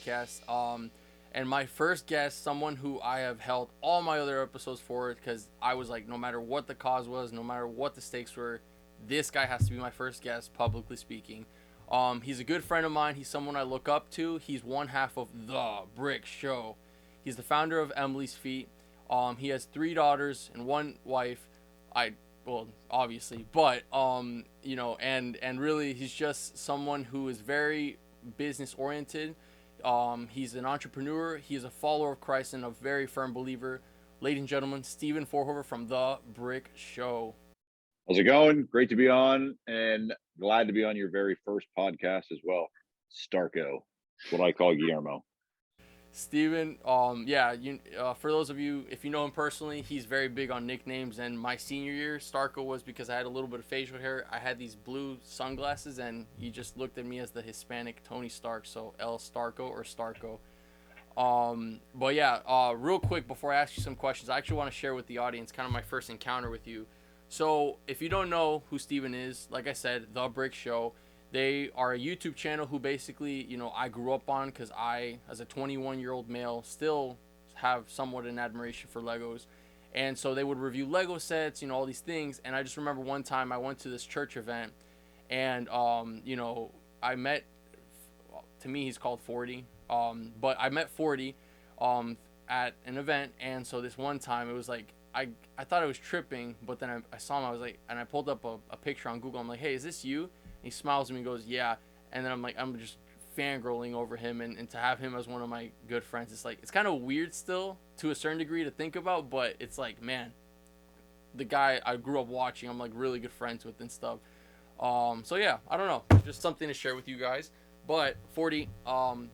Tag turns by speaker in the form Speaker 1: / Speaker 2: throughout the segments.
Speaker 1: podcast. And my first guest, someone who I have held all my other episodes for, because I was like, no matter what the cause was, no matter what the stakes were, this guy has to be my first guest, publicly speaking. He's a good friend of mine. He's someone I look up to. He's one half of The Brick Show. He's the founder of Emily's Feet. He has three daughters and one wife. I well, obviously, but and really, he's just someone who is very business oriented. He's an entrepreneur. He is a follower of Christ and a very firm believer. Ladies and gentlemen, Stephen Forthofer from The Brick Show.
Speaker 2: How's it going? Great to be on, and glad to be on your very first podcast as well. Starco, what I call Guillermo.
Speaker 1: Steven, for those of you, if you know him personally, he's very big on nicknames. And my senior year, Starco was because I had a little bit of facial hair. I had these blue sunglasses, and he just looked at me as the Hispanic Tony Stark, so El Starco or Starco. Real quick before I ask you some questions, I actually want to share with the audience kind of my first encounter with you. So, if you don't know who Steven is, like I said, The Brick Show. They are a YouTube channel who basically, I grew up on because I, as a 21-year-old male, still have somewhat an admiration for Legos. And so they would review Lego sets, all these things. And I just remember one time I went to this church event and, I met, to me, he's called 40. But I met 40 at an event. And so this one time it was like, I thought I was tripping, but then I saw him. I was like, and I pulled up a picture on Google. I'm like, hey, is this you? He smiles at me and goes, yeah. And then I'm just fangirling over him. And to have him as one of my good friends, it's kind of weird still to a certain degree to think about. But it's like, man, the guy I grew up watching, I'm like really good friends with and stuff. I don't know. Just something to share with you guys. But 40,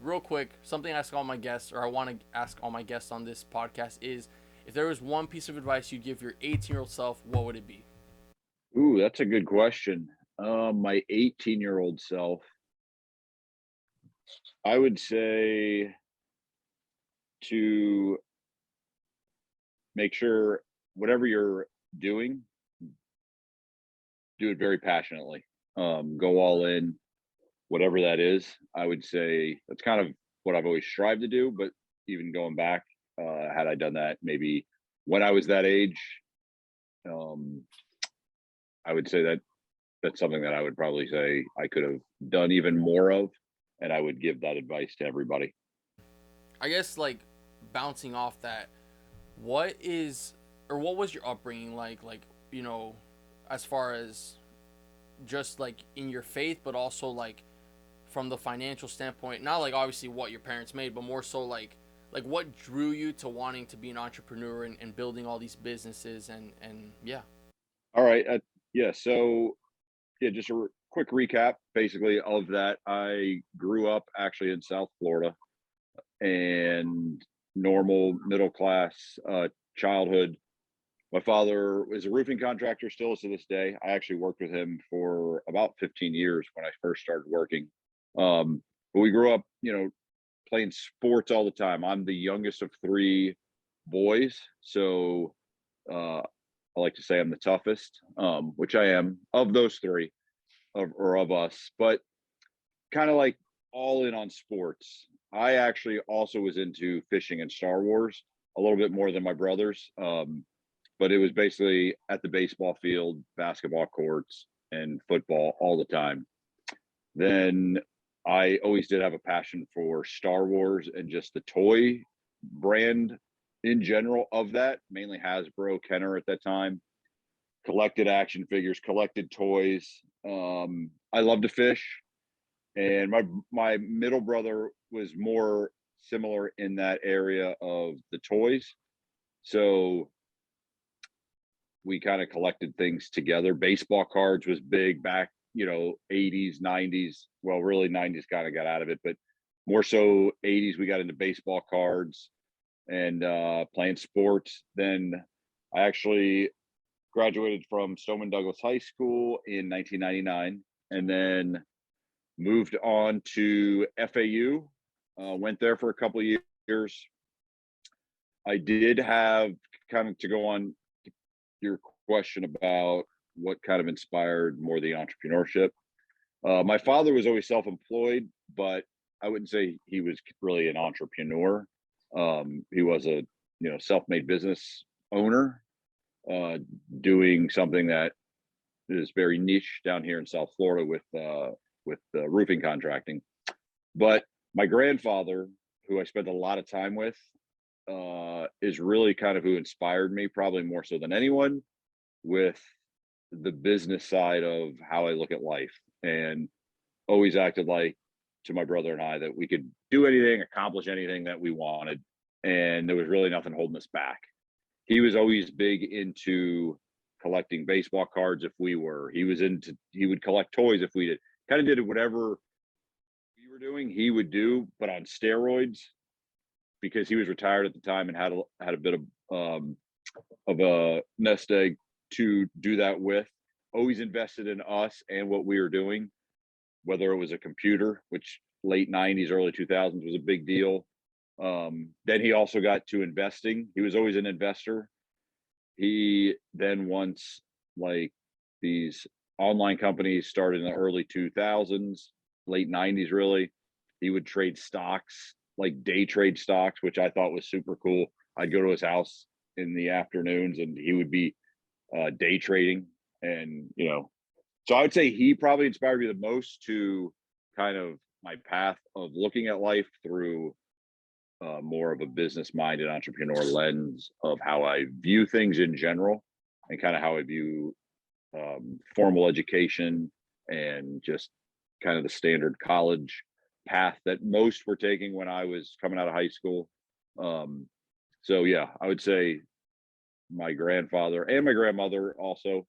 Speaker 1: real quick, something I ask all my guests, or I want to ask all my guests on this podcast is, if there was one piece of advice you'd give your 18-year-old self, what would it be?
Speaker 2: Ooh, that's a good question. My 18-year-old self, I would say to make sure whatever you're doing, do it very passionately. Go all in, whatever that is. I would say that's kind of what I've always strived to do, but even going back, had I done that maybe when I was that age, um, I would say that that's something that I would probably say I could have done even more of, and I would give that advice to everybody.
Speaker 1: I guess like bouncing off that, what is what was your upbringing like? As far as just like in your faith, but also like from the financial standpoint. Not like obviously what your parents made, but more so like what drew you to wanting to be an entrepreneur and building all these businesses and yeah.
Speaker 2: All right. Yeah. So, yeah, just a quick recap basically of that. I grew up actually in South Florida and normal middle class childhood. My father is a roofing contractor, still is to this day. I actually worked with him for about 15 years when I first started working. But we grew up, playing sports all the time. I'm the youngest of three boys. So I like to say I'm the toughest, which I am of those three of us, but kind of like all in on sports. I actually also was into fishing and Star Wars a little bit more than my brothers. But it was basically at the baseball field, basketball courts, and football all the time. Then I always did have a passion for Star Wars and just the toy brand in general of that, mainly Hasbro, Kenner at that time. Collected action figures, collected toys. I love to fish, and my middle brother was more similar in that area of the toys. So we kind of collected things together. Baseball cards was big back, 80s, 90s. Well, really 90s kind of got out of it, but more so 80s, we got into baseball cards and playing sports. Then I actually graduated from Stoneman Douglas High School in 1999 and then moved on to FAU. Went there for a couple of years. I did have kind of to go on your question about what kind of inspired more the entrepreneurship. My father was always self-employed, but I wouldn't say he was really an entrepreneur. He was a, self-made business owner, uh, doing something that is very niche down here in South Florida with roofing contracting. But my grandfather, who I spent a lot of time with, is really kind of who inspired me, probably more so than anyone, with the business side of how I look at life, and always acted like to my brother and I that we could do anything, accomplish anything that we wanted, and there was really nothing holding us back. He was always big into collecting baseball cards if we were. He would collect toys if we did. Kind of did whatever we were doing, he would do, but on steroids, because he was retired at the time and had a bit of a nest egg to do that with. Always invested in us and what we were doing, whether it was a computer, which late 90s, early 2000s was a big deal. Then he also got to investing. He was always an investor. He then once, like, these online companies started in the early 2000s, late 90s really, he would trade stocks, like day trade stocks, which I thought was super cool. I'd go to his house in the afternoons and he would be day trading. And so I would say he probably inspired me the most to kind of my path of looking at life through more of a business minded entrepreneur lens of how I view things in general, and kind of how I view formal education and just kind of the standard college path that most were taking when I was coming out of high school. Um, so yeah, I would say my grandfather and my grandmother also,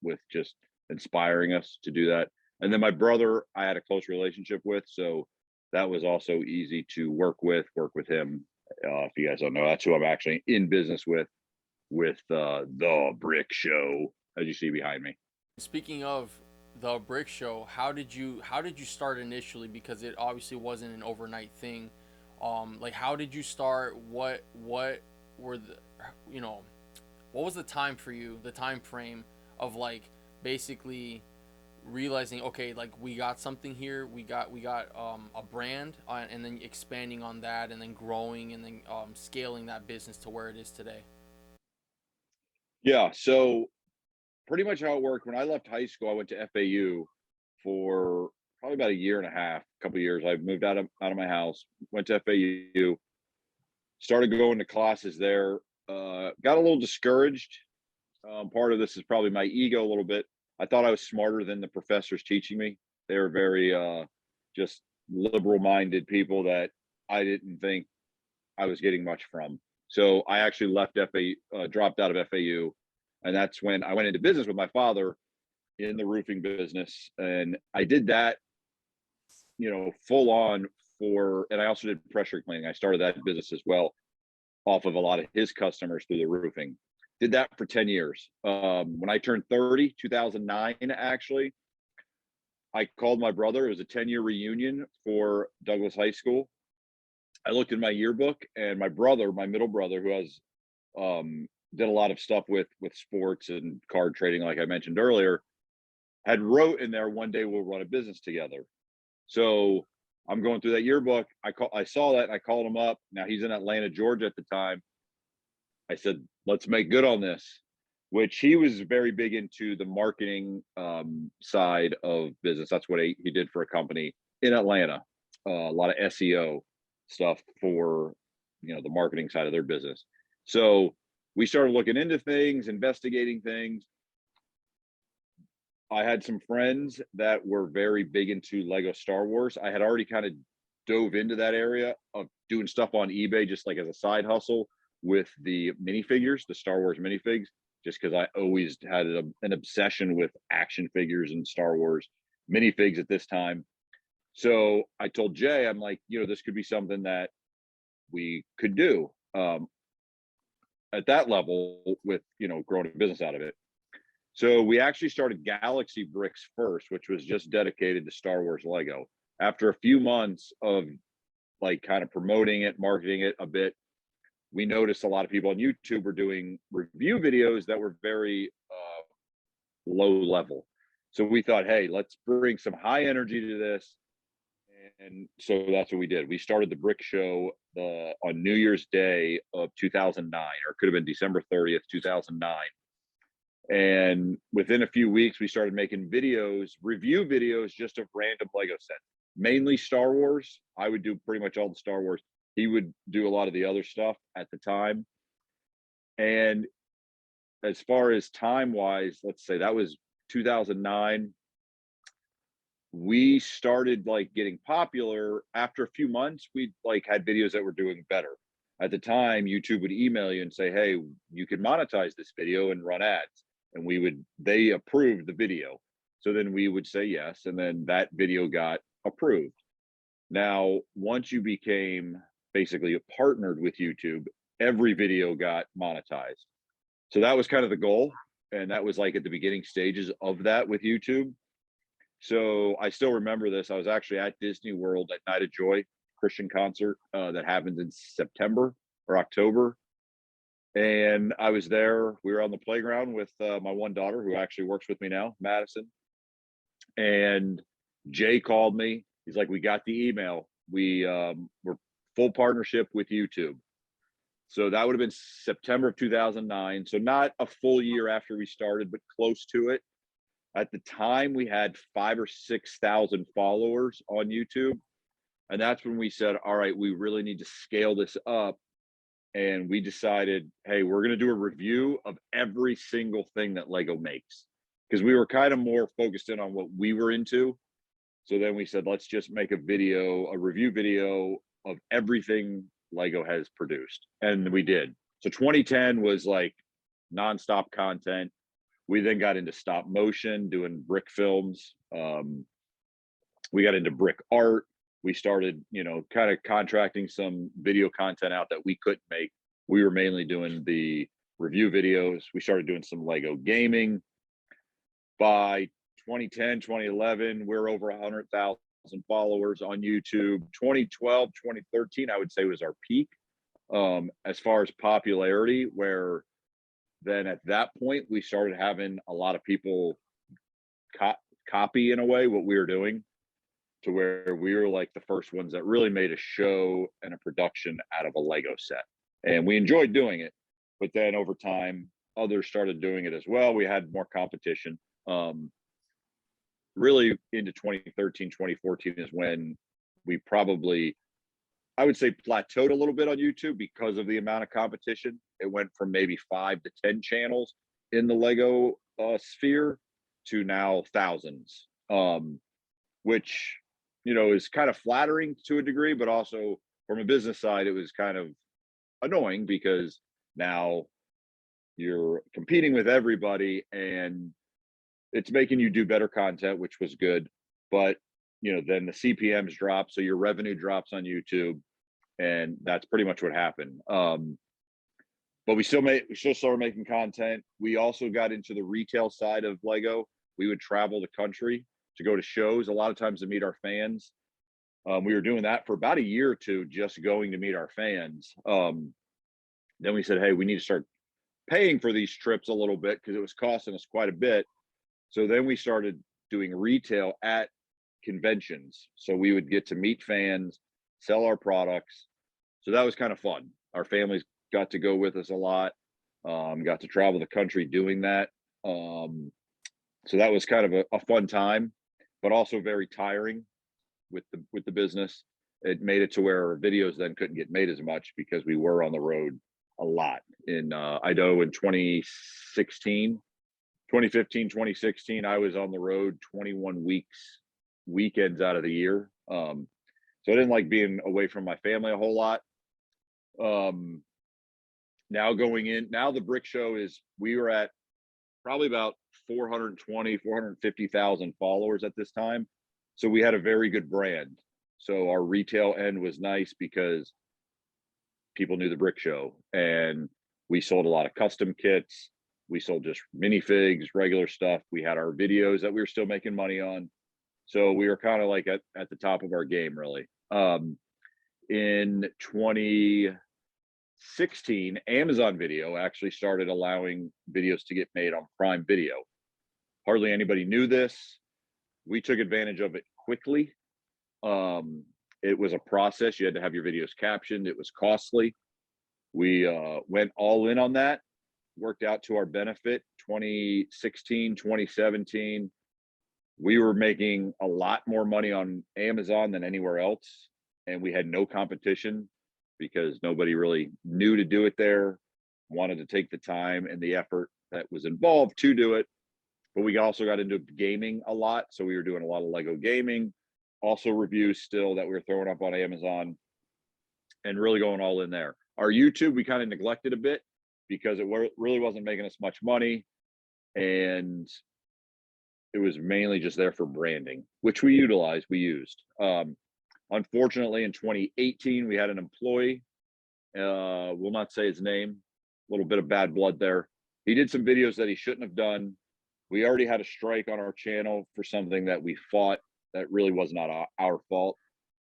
Speaker 2: with just inspiring us to do that. And then my brother, I had a close relationship with, so that was also easy to work with him. If you guys don't know, that's who I'm actually in business with the Brick Show, as you see behind me.
Speaker 1: Speaking of the brick show, how did you start initially? Because it obviously wasn't an overnight thing. Like, how did you start? What were the you know what was the time for you? The time frame of, like, basically realizing, okay, like, we got something here, we got a brand, and then expanding on that, and then growing, and then scaling that business to where it is today.
Speaker 2: Yeah, so pretty much how it worked, when I left high school, I went to FAU for probably about a year and a half, a couple of years. I moved out of my house, went to FAU, started going to classes there. Got a little discouraged. Part of this is probably my ego a little bit. I thought I was smarter than the professors teaching me. They were very just liberal minded people that I didn't think I was getting much from. So I actually left FAU, dropped out of FAU, and that's when I went into business with my father in the roofing business, and I did that, full on and I also did pressure cleaning. I started that business as well, off of a lot of his customers through the roofing. Did that for 10 years. When I turned 30, 2009, actually, I called my brother. It was a 10-year reunion for Douglas High School. I looked in my yearbook, and my brother, my middle brother, who has did a lot of stuff with sports and card trading, like I mentioned earlier, had wrote in there, "One day we'll run a business together." So I'm going through that yearbook. I saw that, and I called him up. Now he's in Atlanta, Georgia at the time. I said, "Let's make good on this," which he was very big into the marketing side of business. That's what he did for a company in Atlanta, a lot of SEO stuff for the marketing side of their business. So we started looking into things, investigating things. I had some friends that were very big into Lego Star Wars. I had already kind of dove into that area of doing stuff on eBay, just like as a side hustle with the minifigures, the Star Wars minifigs, just because I always had an obsession with action figures and Star Wars minifigs at this time. So I told Jay, I'm like, this could be something that we could do at that level with, growing a business out of it. So we actually started Galaxy Bricks first, which was just dedicated to Star Wars Lego. After a few months of, like, kind of promoting it, marketing it a bit, we noticed a lot of people on YouTube were doing review videos that were very low level. So we thought, hey, let's bring some high energy to this And so that's what we did. We started the Brick Show on New Year's Day of 2009, or it could have been December 30th, 2009. And within a few weeks, we started making videos, review videos, just of random Lego sets, mainly Star Wars. I would do pretty much all the Star Wars. He would do a lot of the other stuff at the time. And as far as time wise, let's say that was 2009. We started like getting popular after a few months. We like had videos that were doing better. At the time, YouTube would email you and say, hey, you can monetize this video and run ads. And they approved the video. So then we would say yes. And then that video got approved. Now, once you became basically partnered with YouTube, every video got monetized. So that was kind of the goal. And that was like at the beginning stages of that with YouTube. So I still remember this. I was actually at Disney World at Night of Joy Christian concert that happens in September or October. And I was there. We were on the playground with my one daughter, who actually works with me now, Madison. And Jay called me. He's like, we got the email. We're full partnership with YouTube. So that would have been September of 2009. So not a full year after we started, but close to it. At the time, we had 5,000 or 6,000 followers on YouTube. And that's when we said, all right, we really need to scale this up. And we decided, hey, we're going to do a review of every single thing that Lego makes, because we were kind of more focused in on what we were into. So then we said, let's just make a review video of everything Lego has produced. And we did. So 2010 was like nonstop content. We then got into stop motion, doing brick films. We got into brick art. We started, kind of contracting some video content out that we couldn't make. We were mainly doing the review videos. We started doing some Lego gaming. By 2010, 2011, we're over 100,000 followers on YouTube. 2012, 2013, I would say was our peak as far as popularity, where then at that point, we started having a lot of people copy in a way what we were doing, to where we were like the first ones that really made a show and a production out of a Lego set. And we enjoyed doing it. But then over time, others started doing it as well. We had more competition. Really into 2013, 2014 is when we probably, I would say, plateaued a little bit on YouTube because of the amount of competition. It went from maybe 5 to 10 channels in the Lego sphere to now thousands, which, is kind of flattering to a degree, but also from a business side, it was kind of annoying because now you're competing with everybody and it's making you do better content, which was good. But, then the CPMs drop. So your revenue drops on YouTube. And that's pretty much what happened. But we still started making content. We also got into the retail side of Lego. We would travel the country to go to shows, a lot of times to meet our fans. We were doing that for about a year or two, just going to meet our fans. Then we said, hey, we need to start paying for these trips a little bit because it was costing us quite a bit. So then we started doing retail at conventions. So we would get to meet fans, sell our products. So that was kind of fun. Our families got to go with us a lot, got to travel the country doing that. So that was kind of a fun time, but also very tiring with the business. It made it to where our videos then couldn't get made as much because we were on the road a lot. I know in 2015, 2016, I was on the road 21 weekends out of the year. So I didn't like being away from my family a whole lot. Now the Brick Show we were at probably about 450,000 followers at this time. So we had a very good brand. So our retail end was nice because people knew the Brick Show, and we sold a lot of custom kits. We sold just minifigs, regular stuff. We had our videos that we were still making money on. So we were kind of like at the top of our game, really. In 2016, Amazon Video actually started allowing videos to get made on Prime Video. Hardly anybody knew this. We took advantage of it quickly. It was a process. You had to have your videos captioned. It was costly. We went all in on that, worked out to our benefit. 2016, 2017, we were making a lot more money on Amazon than anywhere else. And we had no competition because nobody really knew to do it there, wanted to take the time and the effort that was involved to do it. But we also got into gaming a lot. So we were doing a lot of Lego gaming, also reviews still that we were throwing up on Amazon, and really going all in there. Our YouTube, we kind of neglected a bit because it really wasn't making us much money. And it was mainly just there for branding, which we used. Unfortunately, in 2018, we had an employee, will not say his name, a little bit of bad blood there. He did some videos that he shouldn't have done. We already had a strike on our channel for something that we fought that really was not our fault,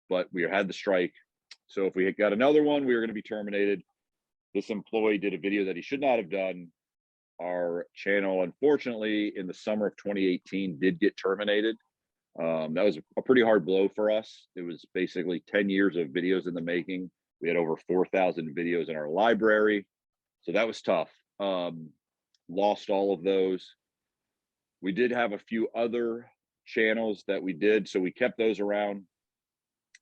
Speaker 2: but we had the strike. So if we had got another one, we were going to be terminated. This employee did a video that he should not have done. Our channel, unfortunately, in the summer of 2018, did get terminated. That was a pretty hard blow for us. It was basically 10 years of videos in the making. We had over 4,000 videos in our library. So that was tough. Lost all of those. We did have a few other channels that we did, so we kept those around.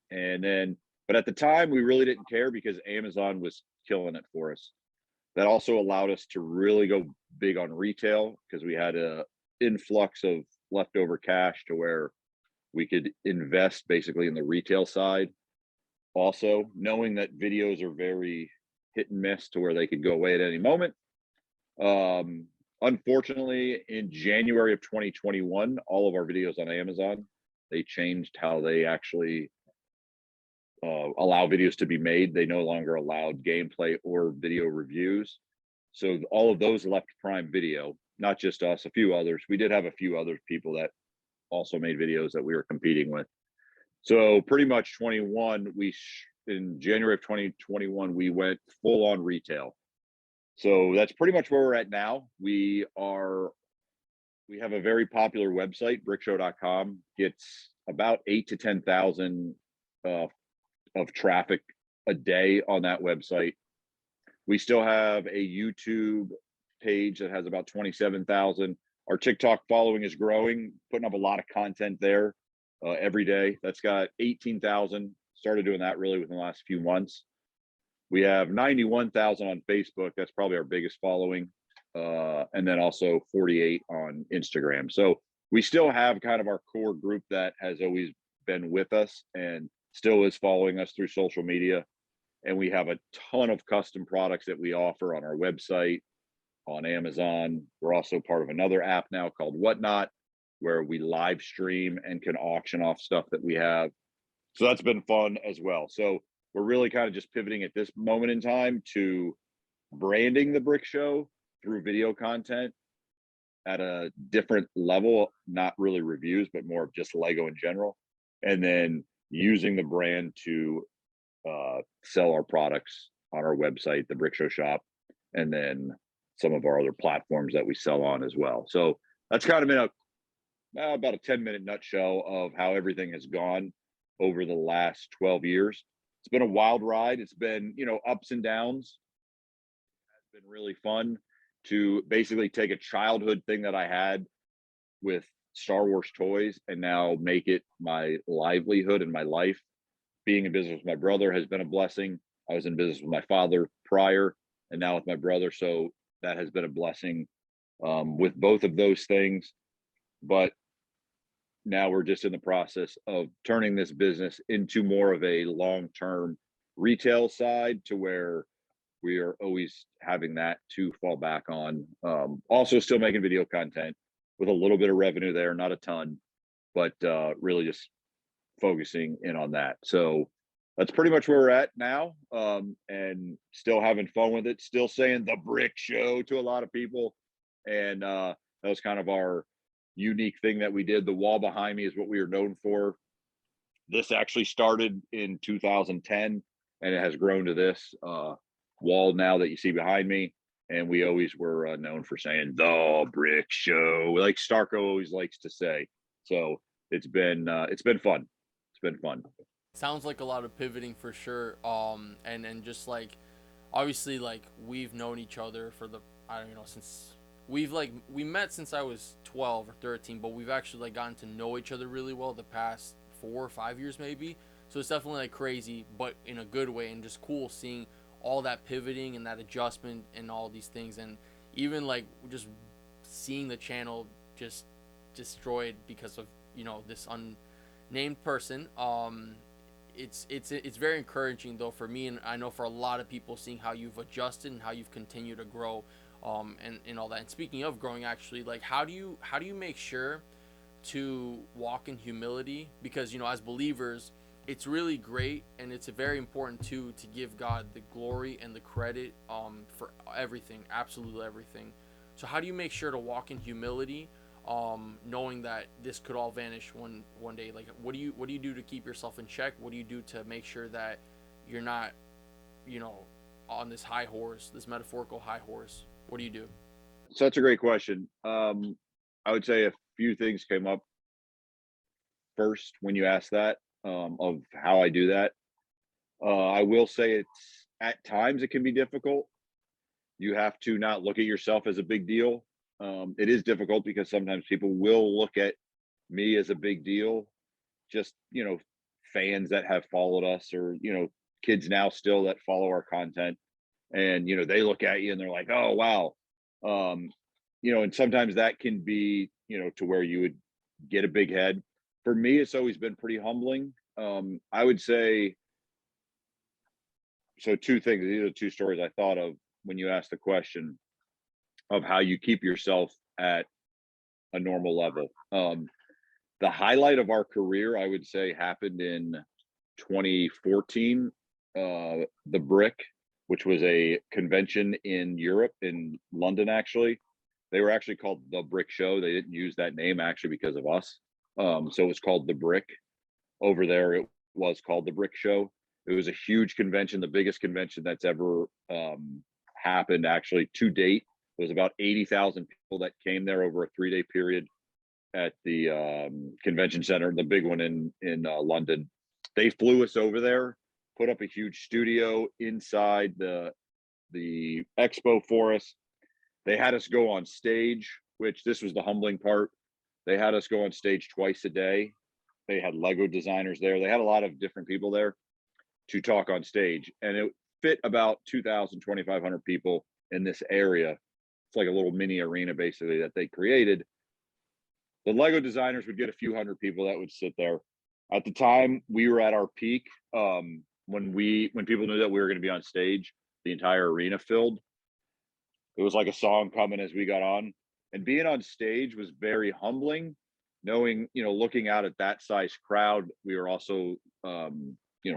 Speaker 2: And then, but at the time, we really didn't care because Amazon was killing it for us. That also allowed us to really go big on retail because we had a influx of leftover cash to where we could invest basically in the retail side. Also, knowing that videos are very hit and miss to where they could go away at any moment. Unfortunately, in January of 2021, all of our videos on Amazon, they changed how they actually allow videos to be made. They no longer allowed gameplay or video reviews. So all of those left Prime Video, not just us, a few others. We did have a few other people that also made videos that we were competing with. So pretty much 21, in January of 2021, we went full on retail. So that's pretty much where we're at now. We have a very popular website, brickshow.com. Gets about 8 to 10,000 of traffic a day on that website. We still have a YouTube page that has about 27,000. Our TikTok following is growing, putting up a lot of content there every day. That's got 18,000. Started doing that really within the last few months. We have 91,000 on Facebook. That's probably our biggest following. And then also 48 on Instagram. So we still have kind of our core group that has always been with us and still is following us through social media. And we have a ton of custom products that we offer on our website, on Amazon. We're also part of another app now called Whatnot, where we live stream and can auction off stuff that we have. So that's been fun as well. So we're really kind of just pivoting at this moment in time to branding the Brick Show through video content at a different level, not really reviews, but more of just Lego in general. And then using the brand to sell our products on our website, the Brick Show shop, and then some of our other platforms that we sell on as well. So that's kind of been about a 10-minute nutshell of how everything has gone over the last 12 years. It's been a wild ride. It's been, ups and downs. It's been really fun to basically take a childhood thing that I had with Star Wars toys and now make it my livelihood and my life. Being in business with my brother has been a blessing. I was in business with my father prior and now with my brother. So that has been a blessing with both of those things. But now we're just in the process of turning this business into more of a long-term retail side to where we are always having that to fall back on. Also still making video content with a little bit of revenue there, not a ton, but really just focusing in on that. So that's pretty much where we're at now, and still having fun with it, still saying the Brick Show to a lot of people. And that was kind of our unique thing that we did. The wall behind me is what we are known for. This actually started in 2010 and it has grown to this wall now that you see behind me. And we always were known for saying the Brick Show, like Starco always likes to say. So it's been fun. It's been fun.
Speaker 1: Sounds like a lot of pivoting for sure. And just like obviously like we've known each other for the I don't know since we met since I was 12 or 13, but we've actually like gotten to know each other really well the past 4 or 5 years maybe. So it's definitely like crazy, but in a good way, and just cool seeing all that pivoting and that adjustment and all these things, and even like just seeing the channel just destroyed because of this unnamed person. It's very encouraging though for me, and I know for a lot of people, seeing how you've adjusted and how you've continued to grow, and all that. And speaking of growing, actually, like how do you make sure to walk in humility? Because as believers, it's really great, and it's very important too to give God the glory and the credit for everything, absolutely everything. So how do you make sure to walk in humility, knowing that this could all vanish one day? Like what do you do to keep yourself in check? What do you do to make sure that you're not you know on this high horse, this metaphorical high horse? What do you do?
Speaker 2: So that's a great question. I would say a few things came up first when you asked that, of how I do that. I will say it's at times it can be difficult. You have to not look at yourself as a big deal. It is difficult because sometimes people will look at me as a big deal. Just, fans that have followed us, or, kids now still that follow our content, and, they look at you and they're like, oh, wow. Um, and sometimes that can be, to where you would get a big head. For me, it's always been pretty humbling. I would say, so two things. These are the two stories I thought of when you asked the question of how you keep yourself at a normal level. The highlight of our career, I would say, happened in 2014. The Brick, which was a convention in Europe, in London, actually. They were actually called The Brick Show. They didn't use that name actually because of us. So it was called The Brick. Over there, it was called The Brick Show. It was a huge convention, the biggest convention that's ever happened actually to date. It was about 80,000 people that came there over a 3-day period at the convention center, the big one in London. They flew us over there, put up a huge studio inside the expo for us. They had us go on stage, which this was the humbling part. They had us go on stage twice a day. They had Lego designers there. They had a lot of different people there to talk on stage, and it fit about 2,000, 2,500 people in this area. It's like a little mini arena basically that they created. The Lego designers would get a few hundred people that would sit there. At the time, we were at our peak. When people knew that we were going to be on stage, the entire arena filled. It was like a song coming as we got on, and being on stage was very humbling. Knowing, looking out at that size crowd, we were also,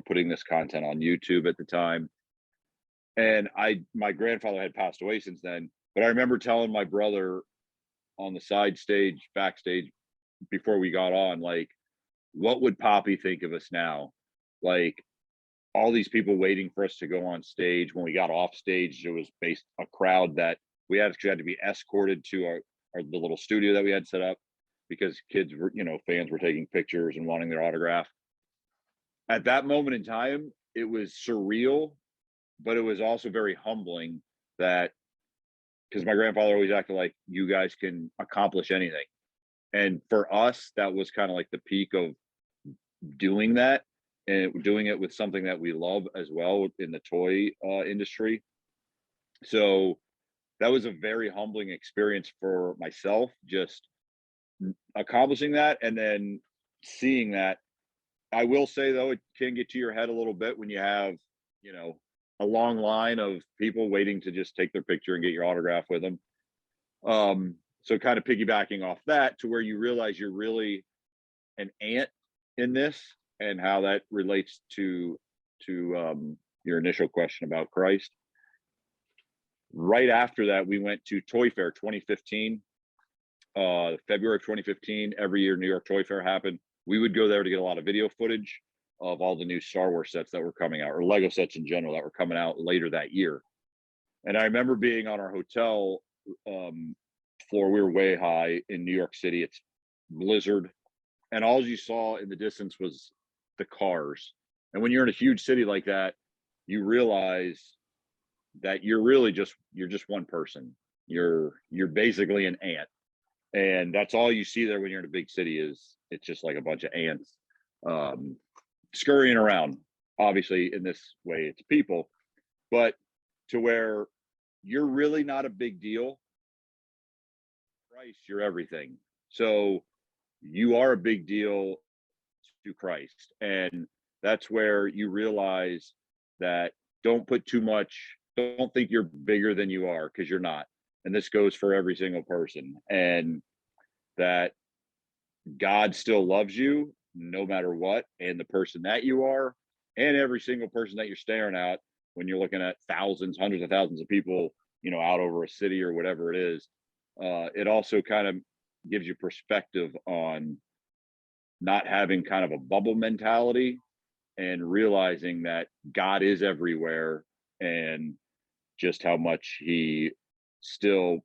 Speaker 2: putting this content on YouTube at the time. And my grandfather had passed away since then, but I remember telling my brother on the side stage, backstage, before we got on, like, what would Poppy think of us now? Like, all these people waiting for us to go on stage. When we got off stage, there was a crowd that we actually had to be escorted to the little studio that we had set up, because kids were, fans were taking pictures and wanting their autograph. At that moment in time, it was surreal, but it was also very humbling, that because my grandfather always acted like, you guys can accomplish anything. And for us, that was kind of like the peak of doing that, and doing it with something that we love as well in the toy industry. So that was a very humbling experience for myself, just accomplishing that, and then seeing that. I will say though, it can get to your head a little bit when you have, a long line of people waiting to just take their picture and get your autograph with them. So kind of piggybacking off that, to where you realize you're really an ant in this, and how that relates to your initial question about Christ. Right after that, we went to Toy Fair 2015. February of 2015, every year New York Toy Fair happened. We would go there to get a lot of video footage of all the new Star Wars sets that were coming out, or Lego sets in general that were coming out later that year. And I remember being on our hotel floor. We were way high in New York City. It's blizzard, and all you saw in the distance was the cars. And when you're in a huge city like that, you realize that you're just one person. You're basically an ant. And that's all you see there when you're in a big city is it's just like a bunch of ants um, scurrying around. Obviously, in this way, it's people, but to where you're really not a big deal. Christ, you're everything. So you are a big deal to Christ. And that's where you realize that don't put too much, don't think you're bigger than you are because you're not. And this goes for every single person. And that God still loves you no matter what, and the person that you are, and every single person that you're staring at when you're looking at thousands, hundreds of thousands of people, out over a city or whatever it is. It also kind of gives you perspective on not having kind of a bubble mentality and realizing that God is everywhere and just how much he still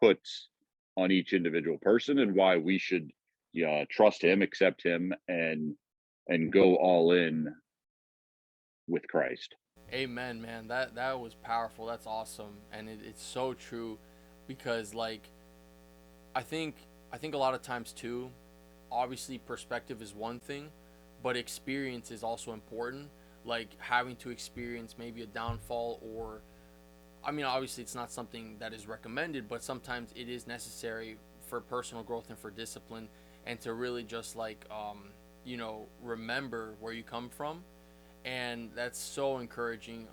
Speaker 2: puts on each individual person and why we should trust him, accept him, and go all in with Christ.
Speaker 1: Amen, man. That was powerful. That's awesome, and it's so true, because like I think I think a lot of times too, obviously perspective is one thing, but experience is also important. Like having to experience maybe a downfall, or I mean, obviously it's not something that is recommended, but sometimes it is necessary for personal growth and for discipline, and to really just like remember where you come from. And that's so encouraging,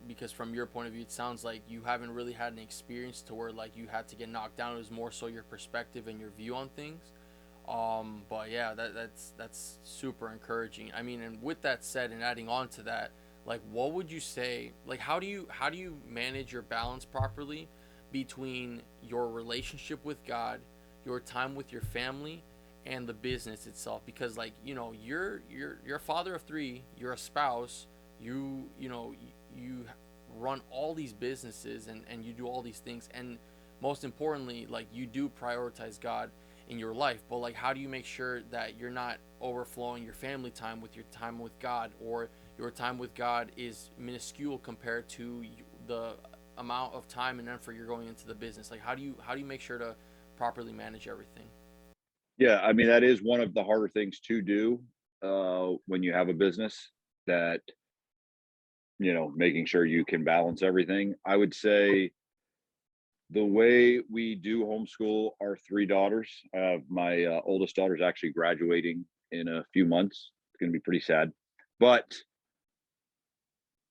Speaker 1: because from your point of view, it sounds like you haven't really had an experience to where like you had to get knocked down. It was more so your perspective and your view on things. But yeah, that's super encouraging. I mean, and with that said, and adding on to that, like what would you say, like how do you manage your balance properly between your relationship with God, your time with your family, and the business itself? Because like you're a father of three, you're a spouse, you run all these businesses, and you do all these things, and most importantly, like you do prioritize God in your life. But like how do you make sure that you're not overflowing your family time with your time with God, or your time with God is minuscule compared to the amount of time and effort you're going into the business? Like how do you make sure to properly manage everything?
Speaker 2: Yeah, I mean that is one of the harder things to do when you have a business. That making sure you can balance everything. I would say the way we do homeschool our three daughters. My oldest daughter is actually graduating in a few months. It's going to be pretty sad, but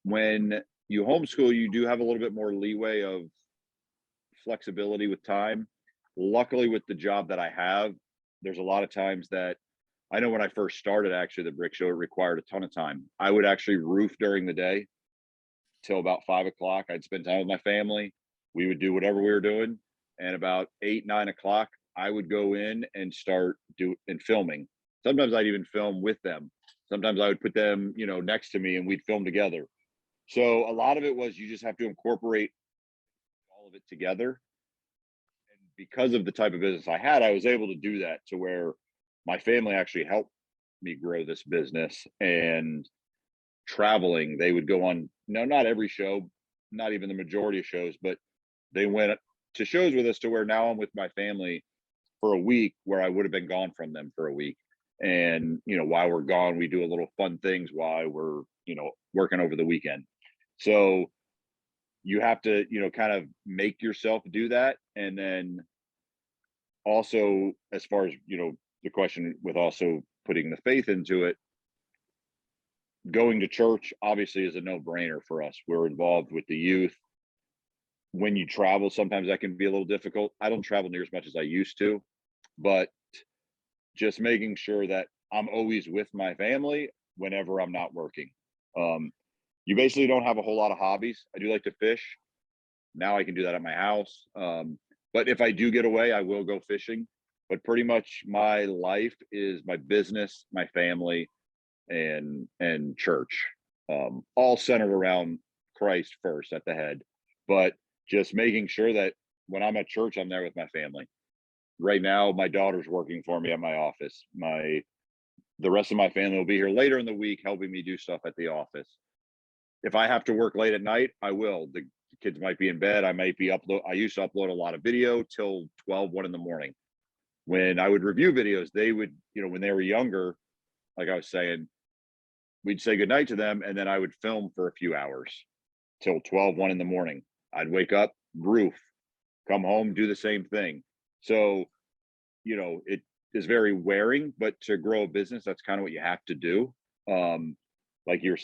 Speaker 2: when you homeschool, you do have a little bit more leeway of flexibility with time. Luckily, with the job that I have, there's a lot of times that I know when I first started, actually, the brick show, it required a ton of time. I would actually roof during the day till about 5 o'clock. I'd spend time with my family. We would do whatever we were doing. And about 8, 9 o'clock, I would go in and start filming. Sometimes I'd even film with them. Sometimes I would put them, next to me and we'd film together. So a lot of it was you just have to incorporate all of it together. And because of the type of business I had, I was able to do that to where my family actually helped me grow this business. And traveling, they would go on, no, not every show, not even the majority of shows, but they went to shows with us to where now I'm with my family for a week where I would have been gone from them for a week. And, while we're gone, we do a little fun things while we're, working over the weekend. So you have to, kind of make yourself do that. And then also, as far as, the question with also putting the faith into it, going to church obviously is a no brainer for us. We're involved with the youth. When you travel, sometimes that can be a little difficult. I don't travel near as much as I used to, but just making sure that I'm always with my family whenever I'm not working. Um, you basically don't have a whole lot of hobbies. I do like to fish. Now I can do that at my house. But if I do get away, I will go fishing. But pretty much my life is my business, my family, and church, all centered around Christ first at the head. But just making sure that when I'm at church, I'm there with my family. Right now, my daughter's working for me at my office. My the rest of my family will be here later in the week helping me do stuff at the office. If I have to work late at night, I will. The kids might be in bed. I might be I used to upload a lot of video till 12, 1 in the morning. When I would review videos, they would, when they were younger, like I was saying, we'd say goodnight to them, and then I would film for a few hours till 12, 1 in the morning. I'd wake up, roof, come home, do the same thing. So, it is very wearing, but to grow a business, that's kind of what you have to do. Like you're,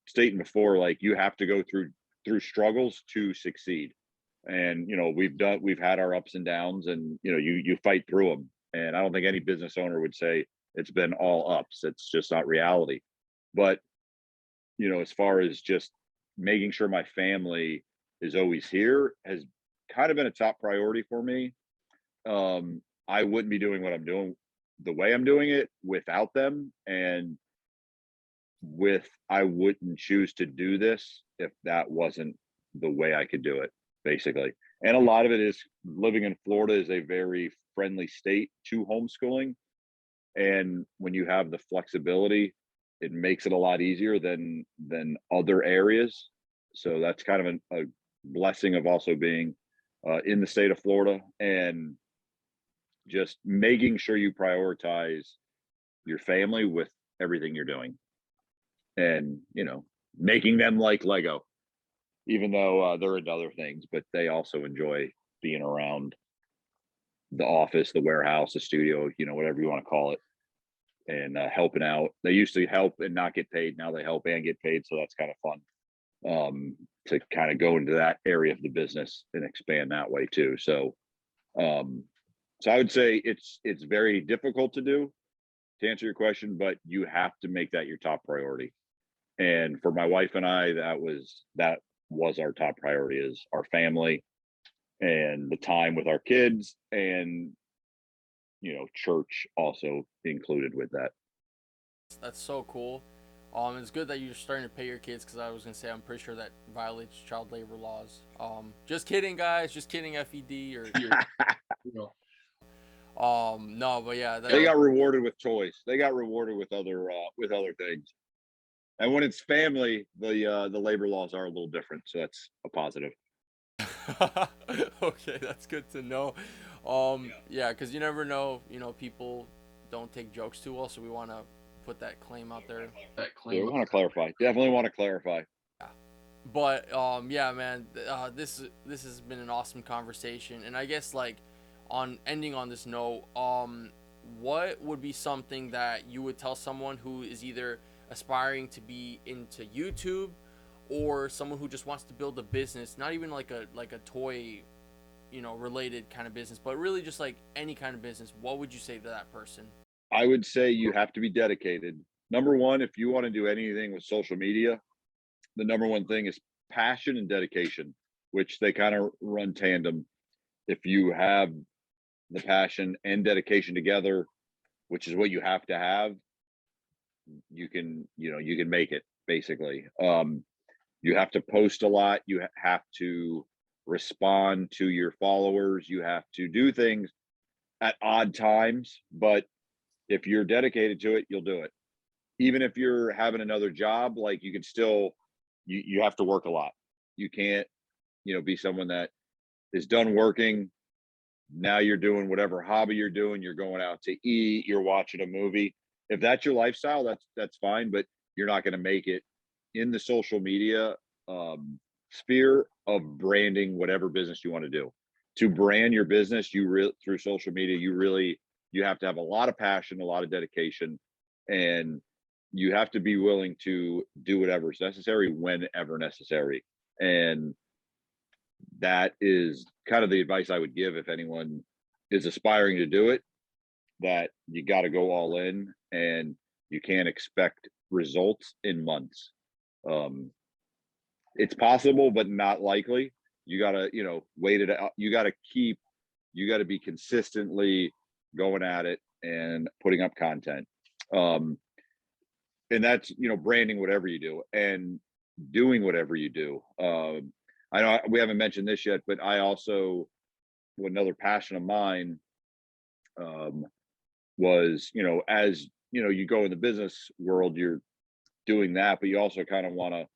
Speaker 2: stating before, like you have to go through struggles to succeed. And, we've had our ups and downs, and, you fight through them. And I don't think any business owner would say it's been all ups. It's just not reality. But, as far as just making sure my family is always here has kind of been a top priority for me. I wouldn't be doing what I'm doing the way I'm doing it without them. And I wouldn't choose to do this if that wasn't the way I could do it, basically. And a lot of it is living in Florida is a very friendly state to homeschooling. And when you have the flexibility, it makes it a lot easier than other areas. So that's kind of a blessing of also being in the state of Florida, and just making sure you prioritize your family with everything you're doing, and making them like Lego, even though they're into other things, but they also enjoy being around the office, the warehouse, the studio, whatever you want to call it, and helping out. They used to help and not get paid. Now they help and get paid. So that's kind of fun to kind of go into that area of the business and expand that way too. So, so I would say it's very difficult to do, to answer your question, but you have to make that your top priority. And for my wife and I, that was our top priority, is our family and the time with our kids, and church also included with that.
Speaker 1: That's so cool. It's good that you're starting to pay your kids, because I was gonna say I'm pretty sure that violates child labor laws. Just kidding, guys. Just kidding. FED or you know. No, but yeah,
Speaker 2: They got rewarded with toys. They got rewarded with other things. And when it's family, the labor laws are a little different, so that's a positive.
Speaker 1: Okay, that's good to know. Yeah, because you never know. People don't take jokes too well, so we want to put that claim out there.
Speaker 2: Yeah, we want to clarify. Definitely want to clarify.
Speaker 1: But yeah, man, this has been an awesome conversation, and I guess, like, on ending on this note, what would be something that you would tell someone who is either aspiring to be into YouTube, or someone who just wants to build a business, not even like a toy, related kind of business, but really just like any kind of business? What would you say to that person?
Speaker 2: I would say you have to be dedicated. Number one, if you want to do anything with social media, the number one thing is passion and dedication, which they kind of run tandem. If you have the passion and dedication together, which is what you have to have, you can make it, basically. You have to post a lot. You have to respond to your followers. You have to do things at odd times, but if you're dedicated to it, you'll do it. Even if you're having another job, like, you can still, you have to work a lot. You can't, be someone that is done working. Now you're doing whatever hobby you're doing. You're going out to eat, you're watching a movie. If that's your lifestyle, that's fine, but you're not going to make it in the social media sphere of branding whatever business you want to do. To brand your business, through social media, you have to have a lot of passion, a lot of dedication, and you have to be willing to do whatever is necessary whenever necessary. And that is kind of the advice I would give if anyone is aspiring to do it, that you got to go all in, and you can't expect results in months. It's possible, but not likely. You got to, wait it out. You got to be consistently going at it and putting up content. And that's, branding whatever you do and doing whatever you do. I know we haven't mentioned this yet, but I also, another passion of mine was, as you go in the business world, you're doing that, but you also kind of want to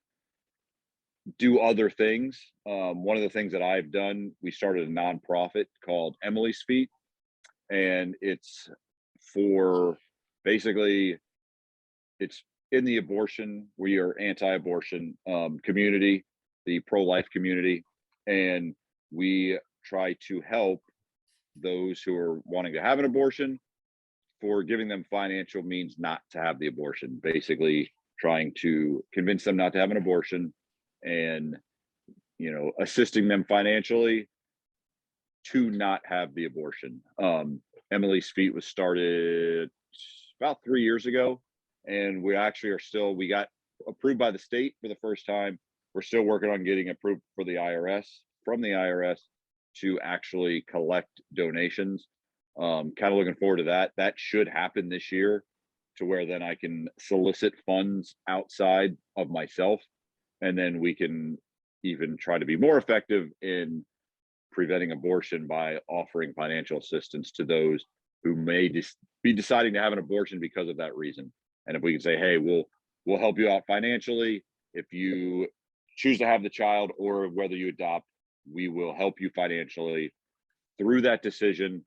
Speaker 2: do other things. One of the things that I've done, we started a nonprofit called Emily's Feet, and it's for basically it's in the abortion, we are anti-abortion community, the pro-life community, and we try to help those who are wanting to have an abortion for giving them financial means not to have the abortion, basically trying to convince them not to have an abortion and assisting them financially to not have the abortion. Emily's Feet was started about 3 years ago, and we actually are still. We got approved by the state for the first time. We're still working on getting approved for the IRS from the IRS to actually collect donations. Kind of looking forward to that. That should happen this year, to where then I can solicit funds outside of myself, and then we can even try to be more effective in preventing abortion by offering financial assistance to those who may be deciding to have an abortion because of that reason. And if we can say, hey, we'll help you out financially if you choose to have the child, or whether you adopt, we will help you financially through that decision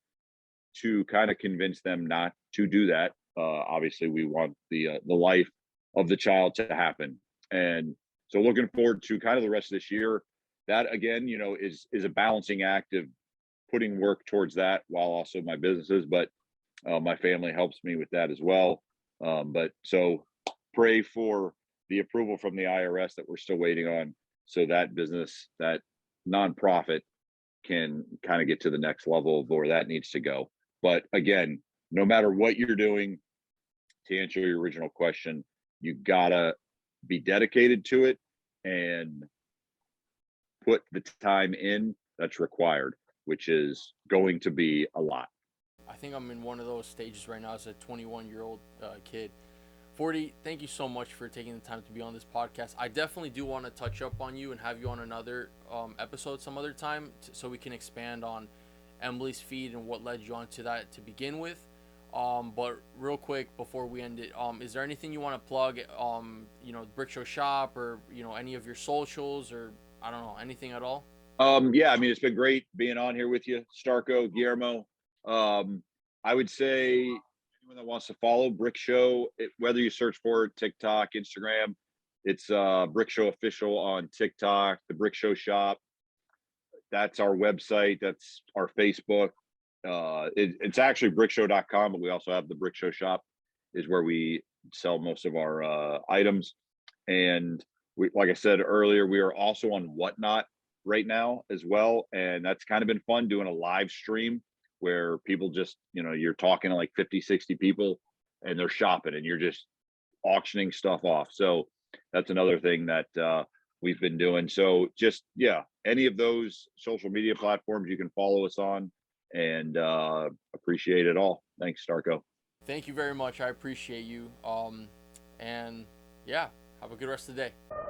Speaker 2: to kind of convince them not to do that. Obviously, we want the life of the child to happen, and so looking forward to kind of the rest of this year. That again, is a balancing act of putting work towards that while also my businesses, but my family helps me with that as well. But so pray for the approval from the IRS that we're still waiting on, so that business, that nonprofit, can kind of get to the next level of where that needs to go. But again, no matter what you're doing, to answer your original question, you gotta be dedicated to it and put the time in that's required, which is going to be a lot.
Speaker 1: I think I'm in one of those stages right now as a 21-year-old kid. 40, thank you so much for taking the time to be on this podcast. I definitely do want to touch up on you and have you on another episode some other time, so we can expand on Emily's Feet and what led you on to that to begin with. But real quick before we end it, is there anything you want to plug? Brick Show Shop, or any of your socials, or I don't know, anything at all?
Speaker 2: Yeah, I mean, it's been great being on here with you, Starco, Guillermo. I would say anyone that wants to follow Brick Show, whether you search for TikTok, Instagram, it's Brick Show Official on TikTok, the Brick Show Shop. That's our website. That's our Facebook. It's actually brickshow.com, but we also have the Brick Show Shop, is where we sell most of our items. And we, like I said earlier, we are also on Whatnot right now as well, and that's kind of been fun, doing a live stream where people just, you're talking to like 50, 60 people, and they're shopping, and you're just auctioning stuff off. So that's another thing that we've been doing. So just, yeah, any of those social media platforms you can follow us on, and appreciate it all. Thanks, Starco.
Speaker 1: Thank you very much. I appreciate you. And yeah, have a good rest of the day.